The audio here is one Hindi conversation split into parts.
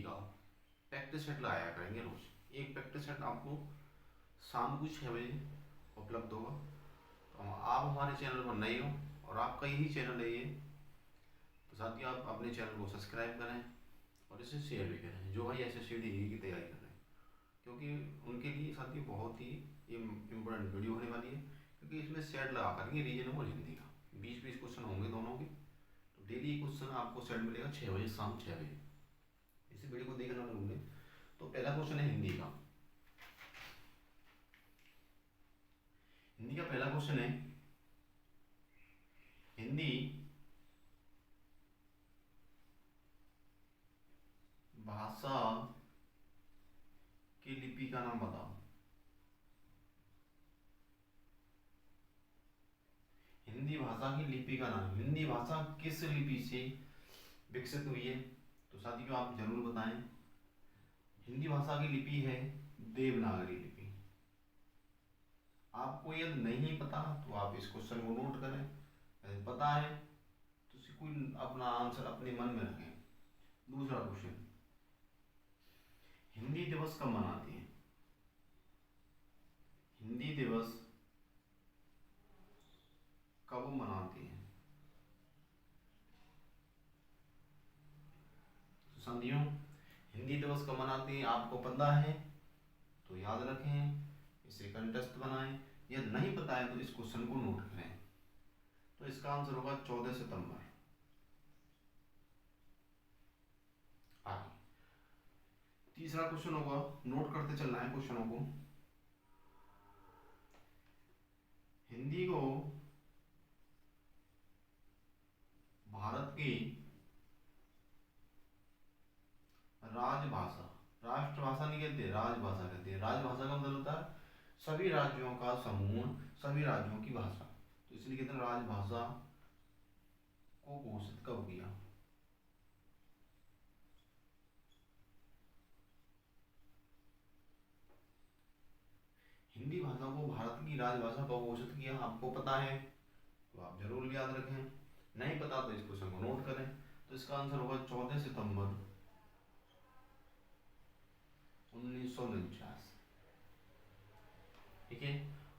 का प्रैक्टिस सेट लगाया करेंगे रोज। एक प्रैक्टिस सेट आपको शाम को 6 बजे उपलब्ध होगा। तो आप हमारे चैनल पर नए हो और आपका यही चैनल है ये, तो साथियों आप अपने चैनल को सब्सक्राइब करें और इसे शेयर भी करें जो भाई SSCD की तैयारी कर रहे हैं, क्योंकि उनके लिए साथियों बहुत ही इम्पोर्टेंट वीडियो होने वाली है। क्योंकि इसमें सेट लगा करेंगे रीजनिंग और हिंदी का 20-20 क्वेश्चन होंगे दोनों के। तो डेली क्वेश्चन आपको सेट मिलेगा 6 बजे, शाम 6 बजे। इसी वीडियो को देखना ना भूलें। तो पहला क्वेश्चन है हिंदी का। हिंदी का पहला क्वेश्चन है, हिंदी भाषा की लिपि का नाम बताओ। हिंदी भाषा की लिपि का नाम, हिंदी भाषा किस लिपि से विकसित हुई है? तो साथियों आप जरूर बताएं। हिंदी भाषा की लिपि है देवनागरी लिपि। आपको यदि नहीं पता तो आप इस क्वेश्चन को नोट करें, यदि पता है तो कोई अपना आंसर अपने मन में रखें। दूसरा क्वेश्चन, हिंदी दिवस कब मनाते हैं? हिंदी दिवस कब मनाते हैं? तो साथियों हिंदी दिवस कब मनाते हैं आपको पता है तो याद रखें, इसे कंटेस्ट बनाएं। यदि नहीं पता है तो इस क्वेश्चन को नोट करें। तो इसका आंसर होगा 14 सितंबर। आगे तीसरा क्वेश्चन होगा, नोट करते चलना है क्वेश्चनों को। हिंदी को भारत की राजभाषा, राष्ट्रभाषा नहीं कहते, राजभाषा कहते हैं। राजभाषा का मतलब होता है सभी राज्यों का समूह, सभी राज्यों की भाषा। तो इसलिए कहते हैं राजभाषा को घोषित कब किया? हिंदी भाषा को भारत की राजभाषा कब घोषित किया आपको पता है तो आप जरूर याद रखें। नहीं पता तो इस क्वेश्चन को नोट करें। तो इसका आंसर होगा 14 सितंबर 1949। ठीक है।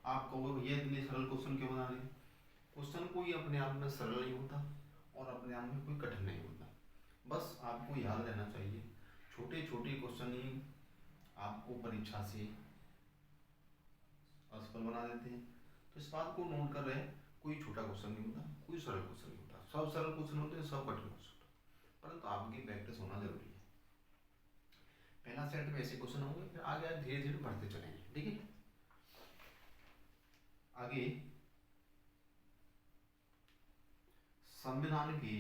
आप कहोगे ये इतने सरल क्वेश्चन क्यों बना रहे? क्वेश्चन कोई अपने आप में सरल नहीं होता और अपने आप में कोई कठिन नहीं होता, बस आपको याद रहना चाहिए। छोटे छोटे क्वेश्चन ही आपको परीक्षा से असफल बना देते हैं। तो इस बात को नोट कर रहे हैं, कोई छोटा क्वेश्चन नहीं होता, कोई सरल क्वेश्चन नहीं होता। सब सरल क्वेश्चन होते हैं, सब कठिन क्वेश्चन होते हैं, परंतु आपकी प्रैक्टिस होना जरूरी है। पहला सेट में ऐसे क्वेश्चन होंगे, फिर आगे धीरे धीरे बढ़ते चलेंगे। ठीक है। आगे संविधान के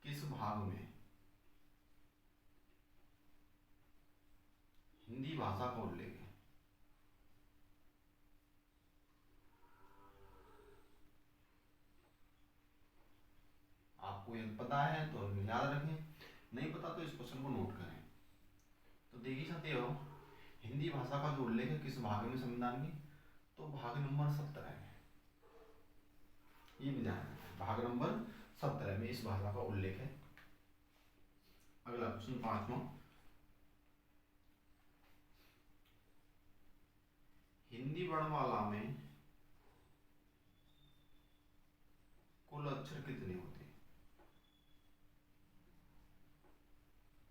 किस भाग में हिंदी भाषा का उल्लेख है? आपको यदि पता है तो याद रखें, नहीं पता तो इस क्वेश्चन को नोट करें। तो देखिए साथियों, हिंदी भाषा का जो उल्लेख है किस भाग में संविधान की, तो भाग नंबर 17 में। ये भी ध्यान रखें, भाग नंबर 17 में इस भाषा का उल्लेख है। अगला क्वेश्चन 5वां, हिंदी वर्णमाला में कुल अक्षर कितने होते हैं?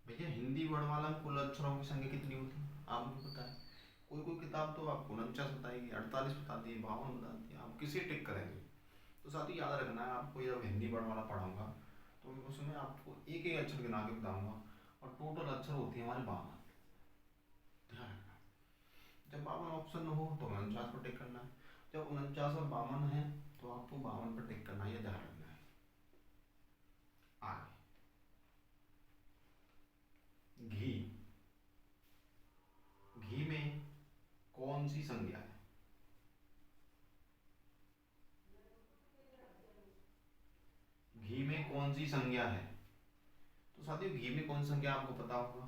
भैया हिंदी वर्णमाला में कुल अक्षरों की संख्या कितनी होती है आपको पता है? कोई कोई किताब तो आपको 49 बताएगी, 48 बताती है, 52 बताती है, आप किसे टिक करेंगे? तो साथ ही याद रखना है, आपको जब हिंदी वर्णमाला पढ़ाऊंगा तो उसमें आपको एक एक अक्षर गिना के बताऊंगा और टोटल अक्षर होती है हमारे 52। ध्यान रखना, जब 52 ऑप्शन हो तो 49 पर टिक करना है, जब 49 और 52 है तो आपको 52 पर टिक करना है, यह ध्यान रखना है। आगे घी, घी में कौन सी संज्ञा है? घी में कौन सी संज्ञा है? तो साथियों घी में कौन सी संज्ञा आपको पता होगा,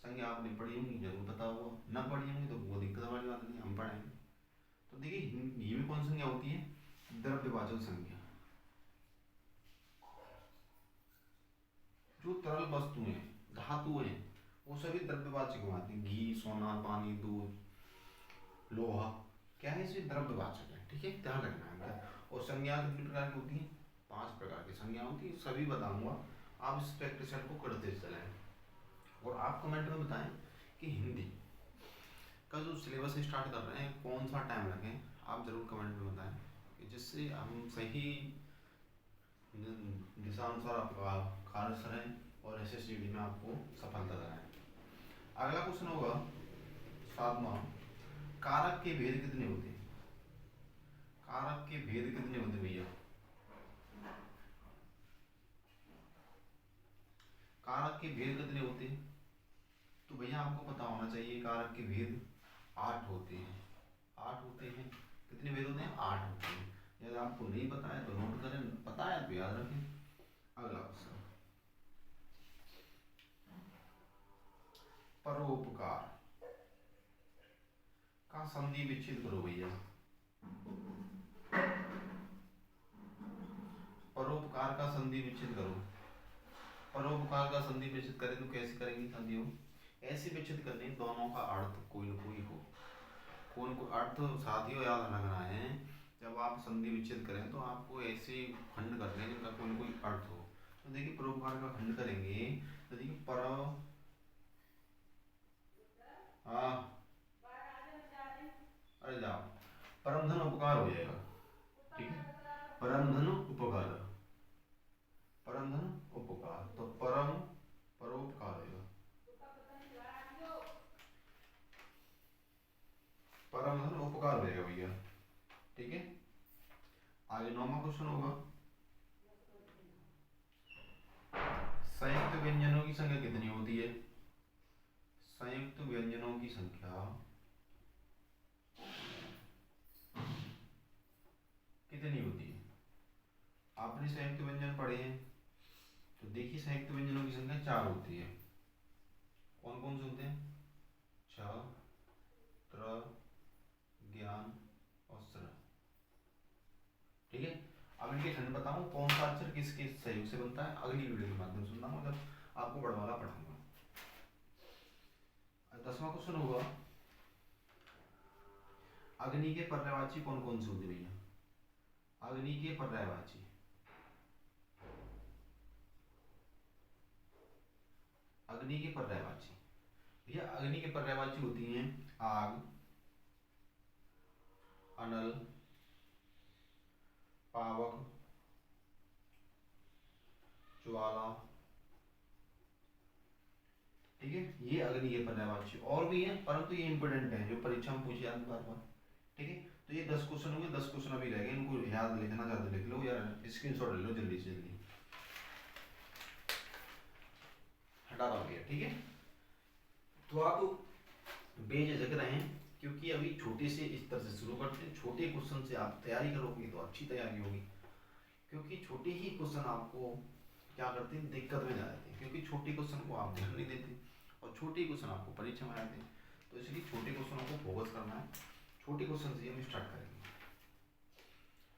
संज्ञा आपने पढ़ी होंगी, जरूर पता होगा, ना पढ़ी होंगी तो वो दिक्कत वाली बात नहीं, हम पढ़ेंगे। तो देखिए घी में कौन सी संज्ञा होती है? द्रव्यवाचक संज्ञा। जो तरल वस्तुएं धातुएं वो सभी द्रव्यवाचक होते हैं। घी, सोना, पानी, दूध, लोहा, क्या है, इसे द्रव्यवाचक है। ठीक है, ध्यान रखना है इनका। और संज्ञा कितनी प्रकार की होती है? 5 प्रकार की संज्ञा होती है, सभी बताऊंगा। आप इस प्रैक्टिस सेट को करते चलें। और आप कमेंट में बताएं कि हिंदी का जो सिलेबस स्टार्ट कर रहे हैं कौन सा टाइम रखें, आप जरूर कमेंट में बताएं कि जिससे हम सही दिशानुसार आपका कार्य करें और एसएससीडी में आपको सफलता दिलाएं। अगला क्वेश्चन होगा 7वां, कारक के भेद कितने होते हैं? कारक के भेद कितने होते हैं भैया? कारक के भेद कितने होते हैं? तो भैया आपको पता होना चाहिए कारक के भेद 8 होते हैं। 8 होते हैं। कितने भेद होते हैं? 8 होते हैं। यदि आपको नहीं पता है तो नोट करें, पता है तो याद रखें। अगला क्वेश्चन, परोपकार का संधि विच्छेद करो भैया। परोपकार का संधि विच्छेद करो। परोपकार का संधि विच्छेद करें तो कैसे करेंगे संधियों? ऐसे विच्छेद करने दोनों का अर्थ कोई न कोई हो। कौन को अर्थ साथियों याद रखना है, जब आप संधि विच्छेद करें तो आपको ऐसे खंड करने हैं जिनका कोई न कोई अर्थ हो। तो देखिए परोपकार का खंड करेंगे तो देखिए हाँ, अरे जाओ, परम धन उपकार हो जाएगा। ठीक है, परम धन उपकार, परम धन उपकार, तो परम परोपकार होगा, परम धन उपकार हो जाएगा भैया। ठीक है, आगे 9वां क्वेश्चन होगा, संयुक्त व्यंजनों की संख्या कितनी होती है? संयुक्त व्यंजनों की संख्या कितनी होती है? आपने संयुक्त व्यंजन पढ़े हैं तो देखिए संयुक्त व्यंजनों की संख्या 4 होती है। कौन कौन से होते हैं? छ, त्र, ज्ञान और स्र। ठीक है, अब इनके खंड बताऊं कौन सा अक्षर किसके सहयोग से बनता है, अगली वीडियो के माध्यम से सुनना, जब आपको बड़वाला पढ़ाऊंगा। 10वां क्वेश्चन होगा, अग्नि के पर्यायवाची कौन कौन से होते भैया? अग्नि के पर्यायवाची, अग्नि के पर्यायवाची भैया, अग्नि के पर्यायवाची होती हैं आग, अनल, पावक, ज्वाला। ठीक है, ये अग्नि के पर्यायवाची और भी हैं परंतु ये इंपोर्टेंट है जो परीक्षा में पूछे जाते बार बार। ठीक है, तो ये 10 क्वेश्चन होंगे, 10 क्वेश्चन अभी रह गए, इनको याद लिखना चाहते लिख लो यार, स्क्रीनशॉट ले लो जल्दी से जल्दी, हटा दो भैया। ठीक है, तो आप बेझिझक रहें क्योंकि अभी छोटे से स्तर से शुरू करते हैं। छोटे क्वेश्चन से आप तैयारी करोगे तो अच्छी तैयारी होगी, क्योंकि छोटे ही क्वेश्चन आपको क्या करते हैं, दिक्कत में जाते हैं, क्योंकि छोटे क्वेश्चन को आप ध्यान नहीं देते और छोटे क्वेश्चन आपको परीक्षा में आते हैं। तो इसलिए छोटे क्वेश्चनों को फोकस करना है, छोटे क्वेश्चन से हम स्टार्ट करेंगे।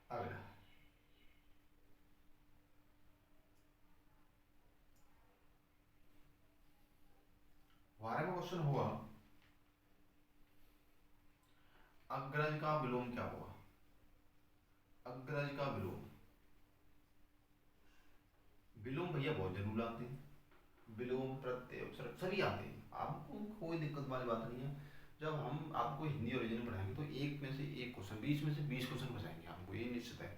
अगला 12वां क्वेश्चन हुआ, अग्रज का विलोम क्या हुआ? अग्रज का विलोम, विलोम भैया बहुत जरूर आते हैं, विलोम, प्रत्यय, उपसर्ग सभी आते हैं, आपको कोई दिक्कत वाली बात नहीं है। जब हम आपको हिंदी और रीजनिंग पढ़ाएंगे तो एक में से एक क्वेश्चन, 20 में से 20 क्वेश्चन बचाएंगे आपको, ये निश्चित है।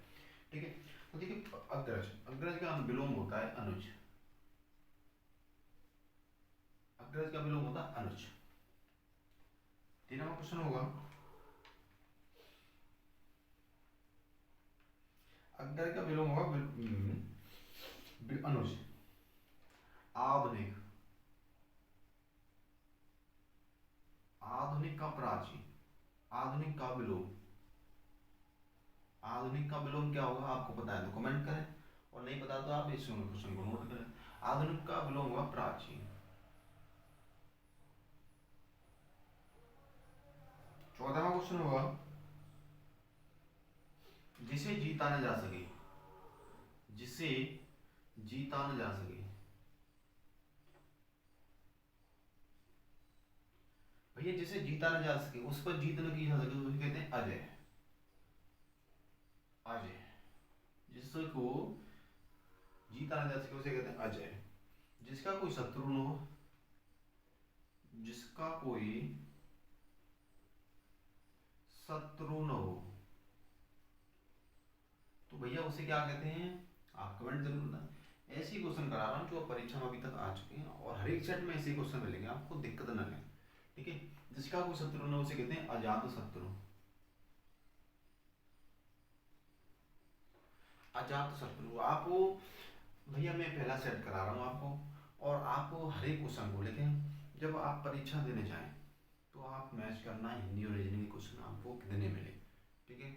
ठीक है, तो देखिए अग्रज, अग्रज का विलोम होता है अनुज, अग्रज का विलोम होता है अनुज। 13वां क्वेश्चन होगा, अग्रज का विलोम होगा अनुज। आधुनिक, आधुनिक का प्राचीन, आधुनिक का विलोम, आधुनिक का विलोम क्या होगा आपको पता है तो कमेंट करें, और नहीं पता तो आप इस क्वेश्चन को नोट करें। आधुनिक का विलोम होगा प्राचीन। 14वां क्वेश्चन होगा, जिसे जीता न जा सके, जिसे जीता न जा सके, भैया जिसे जीता ना जा सके, उस पर जीत न की जा सके, उसे कहते हैं अजय। अजय, जिसको जीता ना जा सके उसे कहते हैं अजय। जिसका कोई शत्रु न हो, जिसका कोई शत्रु न हो, तो भैया उसे क्या कहते हैं, आप कमेंट जरूर बताएं। ऐसी क्वेश्चन करा रहा हूँ जो परीक्षा में अभी तक आ चुके हैं, और हर एक सेट में ऐसे क्वेश्चन मिलेंगे, आपको दिक्कत न लें, ठीक है। जिसका कोई शत्रु न हो उसे कहते हैं अजात शत्रु। अजात शत्रु। आपको भैया मैं पहला सेट करा रहा हूँ आपको, और आपको हर एक क्वेश्चन को लेकिन जब आप परीक्षा देने जाएं तो आप मैच करना, हिंदी और रीजनिंग के क्वेश्चन आपको कितने मिले, ठीक है।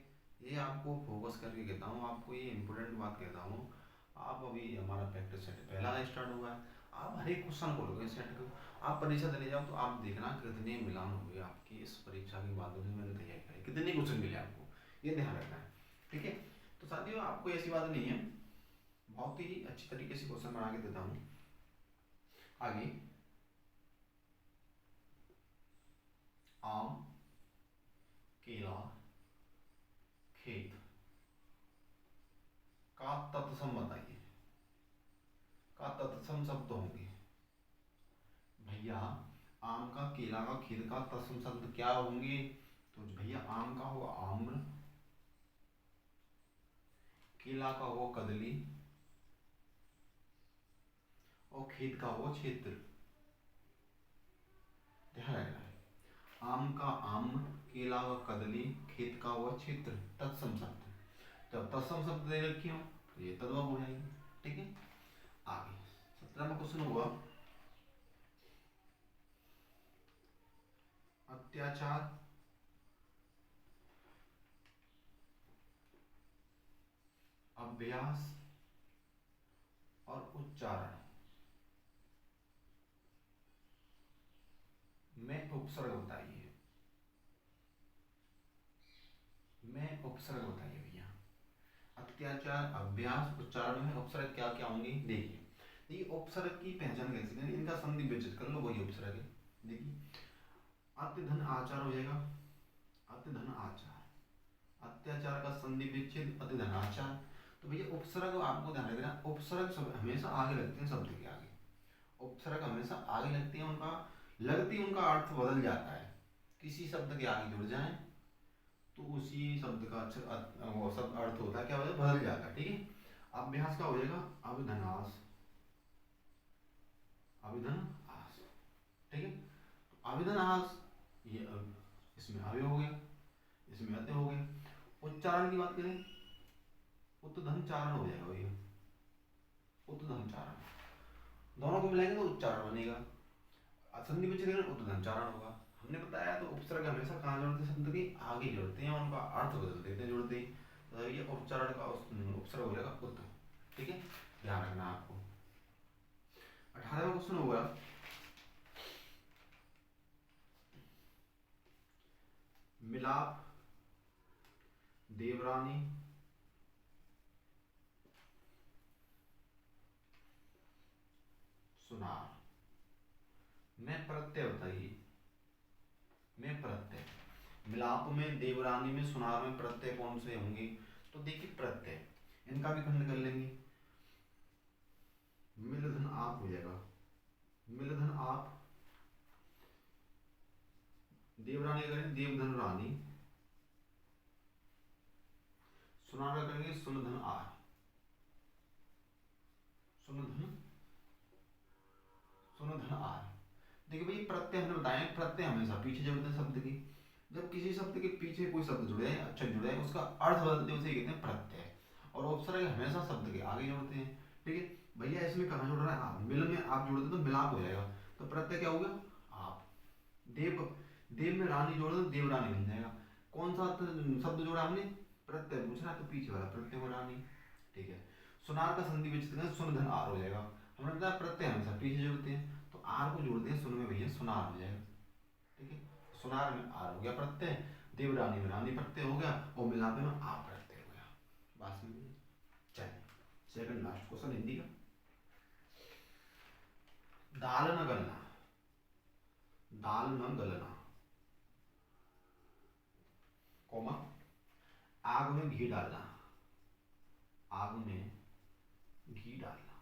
ये आपको फोकस करके कहता हूँ, आपको ये इंपॉर्टेंट बात कहता हूँ। आप अभी हमारा प्रैक्टिस सेट पहला स्टार्ट हुआ है, आप हर एक क्वेश्चन को लोगे सेट को, आप परीक्षा देने जाओ तो आप देखना कितने मिलान हुए आपकी इस परीक्षा के माध्यम से मैंने तैयारी करी, कितने क्वेश्चन मिले आपको, ये ध्यान रखना है, ठीक है। तो साथियों आपको ऐसी बात नहीं है, बहुत ही अच्छी तरीके से क्वेश्चन बना के देता हूँ। आगे, आम, केला, खेत का तत्सम बताइए। का तत्सम शब्द होंगे भैया, आम का, केला का, खेत का तत्सम शब्द क्या होंगे, तो भैया आम का होगा आम्र, केला का होगा कदली, और खेत का होगा क्षेत्र। ध्यान रखना है, आम का आम, केला का कदली, खेत का होगा क्षेत्र, तत्सम शब्द। जब तत्सम शब्द दे रखी हो तो ये तद्भव हो जाएगी, ठीक है। आगे 17वां क्वेश्चन हुआ, अत्याचार, अभ्यास और उच्चारण में उपसर्ग बताइए। में उपसर्ग बताइए भैया। अत्याचार, अभ्यास, उच्चारण में उपसर्ग क्या क्या होंगे देखिए। देखिए उपसर्ग की पहचान कैसे करें, इनका संधि विच्छेद कर लो, वही उपसर्ग है। देखिए अत्य धन आचार हो जाएगा, अत्य धन आचार, अत्याचार का संधि विच्छेद अत्य धन आचार। तो भैया उपसर्ग आपको ध्यान रखना, उपसर्ग हमेशा आगे लगते हैं शब्द के आगे, उपसर्ग हमेशा आगे लगते हैं, उनका लगती उनका अर्थ बदल जाता है। किसी शब्द के आगे जुड़ जाए तो उसी शब्द का अक्षर वो शब्द अर्थ होता है क्या होता है, बदल जाता है, ठीक है। अभ्यास का हो जाएगा अभिधनास, अभिधन आस, ठीक है। तो अभिधन आस ये इसमें अव्यय हो गया, इसमें अत्य हो गया। उच्चारण की बात करें, उत्तधन चारण हो जाएगा भैया, उत्तधन चारण, दोनों को मिलाएंगे तो उच्चारण बनेगा, संधि विच्छेद उत्तधन चारण होगा। हमने बताया तो उपसर्ग हमेशा कहाँ जोड़ते हैं, शब्द के आगे जोड़ते हैं, उनका अर्थ बदल देते हैं जोड़ते ही, तो ये उच्चारण का उपसर्ग हो जाएगा उत्त, ठीक है, ध्यान रखना आपको। 18वां क्वेश्चन होगा, मिलाप, देवरानी, सुनार में प्रत्यय बताइए। में प्रत्यय, मिलाप में, देवरानी में, सुनार में प्रत्यय कौन से होंगे, तो देखिए प्रत्यय इनका भी खंड कर लेंगे। मिलधन आप हो जाएगा, मिलधन आप, देवरानी करेंगे देवधन रानी, सुनार करेंगे सुनधन आर, सुनधन, सुनधन आर। देखिए भाई प्रत्यय हमने बताया, प्रत्यय हमेशा पीछे जोड़ते हैं शब्द की, जब किसी शब्द के पीछे कोई शब्द जुड़े हैं, अक्षर जुड़े हैं, उसका अर्थ बदलते हैं उसे कहते हैं प्रत्यय, और उपसर्ग हमेशा शब्द के आगे जोड़ते हैं, ठीक है। भैया इसमें कहाँ जोड़ रहा है आप, मिल में आप जोड़ दे तो मिलाप हो जाएगा, तो प्रत्यय क्या हो गया आप। देव, देव में रानी जोड़ दो देवरानी बन जाएगा। कौन सा शब्द जोड़ा हमने, प्रत्यय पूछना है तो पीछे वाला प्रत्यय को रानी, ठीक है। सुनार का संधि विच्छेद सुनधन आर हो जाएगा, हमने बताया प्रत्यय हमेशा पीछे जोड़ते हैं, तो आर को जोड़ते हैं सुन में भैया सुनार हो जाएगा, ठीक है। सुनार में आर हो गया प्रत्यय, देवरानी में रानी प्रत्यय हो गया, और मिलापे में आ प्रत्यय हो गया, बात समझ में। चलिए सेकंड लास्ट क्वेश्चन हिंदी का, दाल न गलना, दाल न गलना कॉमा आग में घी डालना, आग में घी डालना।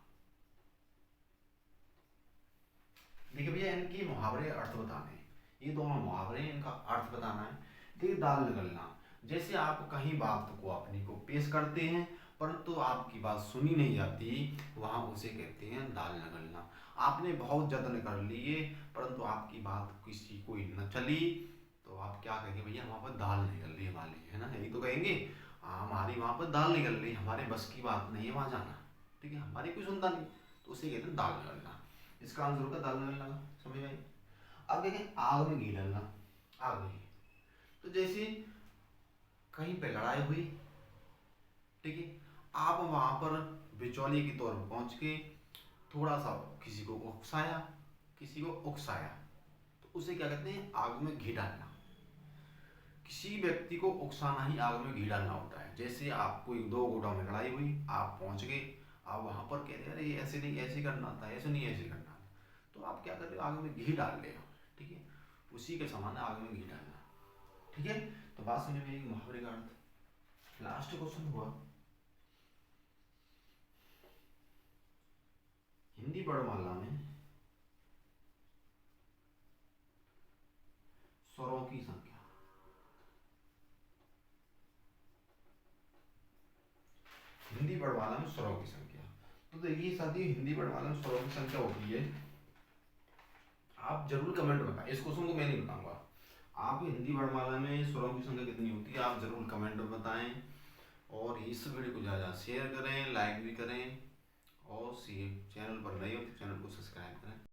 देखिए भैया इनके मुहावरे अर्थ बताने, ये दोनों मुहावरे इनका अर्थ बताना है। देखिए दाल निगलना, जैसे आप कहीं बात को अपनी को पेश करते हैं परंतु आपकी बात सुनी नहीं जाती, वहां उसे कहते हैं दाल निगलना। आपने बहुत जत्न कर लिए परंतु आपकी बात किसी कोई न चली, तो आप क्या कहेंगे भैया वहां पर दाल निकल रही हमारी, है ना, यही तो कहेंगे। हमारी वहां पर दाल निकल रही, हमारे बस की बात नहीं है वहां जाना, ठीक है, हमारी कोई सुनता नहीं, तो उसे कहते हैं दाल निगलना। इसका आंसर होगा दाल निगलना, समझ में आई। अब देखें आग में घी डालना, आग में घी, तो जैसे कहीं पे लड़ाई हुई, ठीक है, आप वहां पर बिचौलिए के तौर पर पहुंच के थोड़ा सा किसी को उकसाया, किसी को उकसाया, तो उसे क्या कहते हैं आग में घी डालना। किसी व्यक्ति को उकसाना ही आग में घी डालना होता है। जैसे आप कोई दो गुटों में लड़ाई हुई, आप पहुंच गए, आप वहां पर कह रहे हैं अरे ऐसे नहीं ऐसे करना था, ऐसे नहीं ऐसे करना था, तो आप क्या कर रहे हो आग में घी डाल रहे हो, ठीक है, उसी के समान है आग में घी डालना, ठीक है। तो बात समझ में आई मुहावरे का अर्थ। लास्ट क्वेश्चन हुआ हिंदी वर्णमाला में स्वरों की संख्या। हिंदी वर्णमाला में स्वरों की संख्या, तो देखिए साथी हिंदी वर्णमाला में स्वरों की संख्या होती है, आप जरूर कमेंट में बताएं, इस क्वेश्चन को मैं नहीं बताऊंगा, आप हिंदी वर्णमाला में स्वरों की संख्या कितनी होती है आप जरूर कमेंट में बताएं। और इस वीडियो को ज़्यादा शेयर करें, लाइक भी करें, और चैनल पर नए हो तो चैनल को सब्सक्राइब करें।